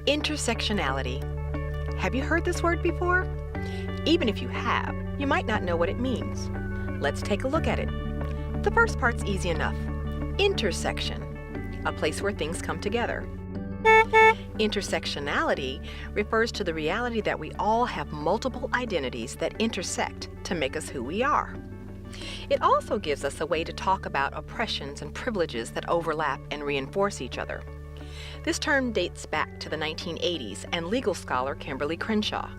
Intersectionality. Have you heard this word before? Even if you have, you might not know what it means. Let's take a look at it. The first part's easy enough. Intersection, a place where things come together. Intersectionality refers to the reality that we all have multiple identities that intersect to make us who we are. It also gives us a way to talk about oppressions and privileges that overlap and reinforce each other. This term dates back to the 1980s and legal scholar Kimberly Crenshaw.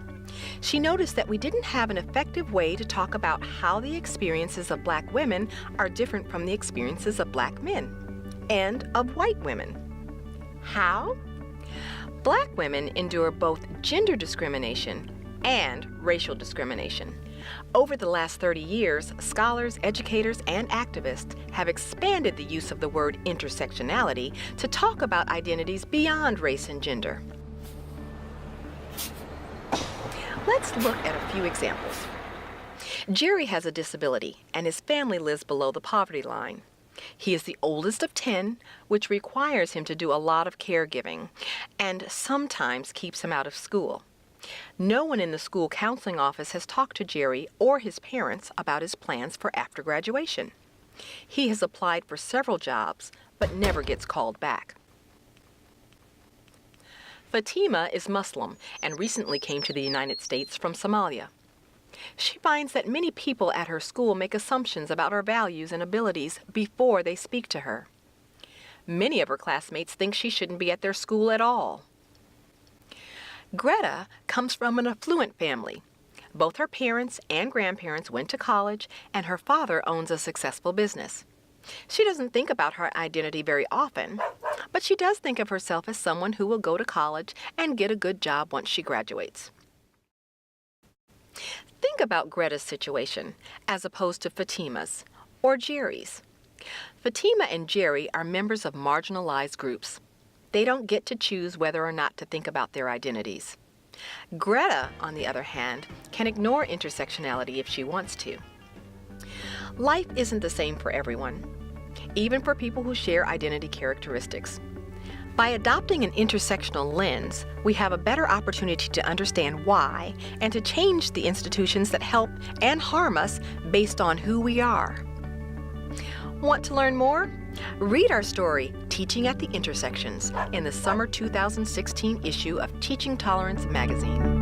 She noticed that we didn't have an effective way to talk about how the experiences of Black women are different from the experiences of Black men and of white women. How? Black women endure both gender discrimination and racial discrimination. Over the last 30 years, scholars, educators, and activists have expanded the use of the word intersectionality to talk about identities beyond race and gender. Let's look at a few examples. Jerry has a disability, and his family lives below the poverty line. He is the oldest of 10, which requires him to do a lot of caregiving, and sometimes keeps him out of school. No one in the school counseling office has talked to Jerry or his parents about his plans for after graduation. He has applied for several jobs, but never gets called back. Fatima is Muslim and recently came to the United States from Somalia. She finds that many people at her school make assumptions about her values and abilities before they speak to her. Many of her classmates think she shouldn't be at their school at all. Greta comes from an affluent family. Both her parents and grandparents went to college, and her father owns a successful business. She doesn't think about her identity very often, but she does think of herself as someone who will go to college and get a good job once she graduates. Think about Greta's situation as opposed to Fatima's or Jerry's. Fatima and Jerry are members of marginalized groups. They don't get to choose whether or not to think about their identities. Greta, on the other hand, can ignore intersectionality if she wants to. Life isn't the same for everyone, even for people who share identity characteristics. By adopting an intersectional lens, we have a better opportunity to understand why and to change the institutions that help and harm us based on who we are. Want to learn more? Read our story, Teaching at the Intersections, in the summer 2016 issue of Teaching Tolerance magazine.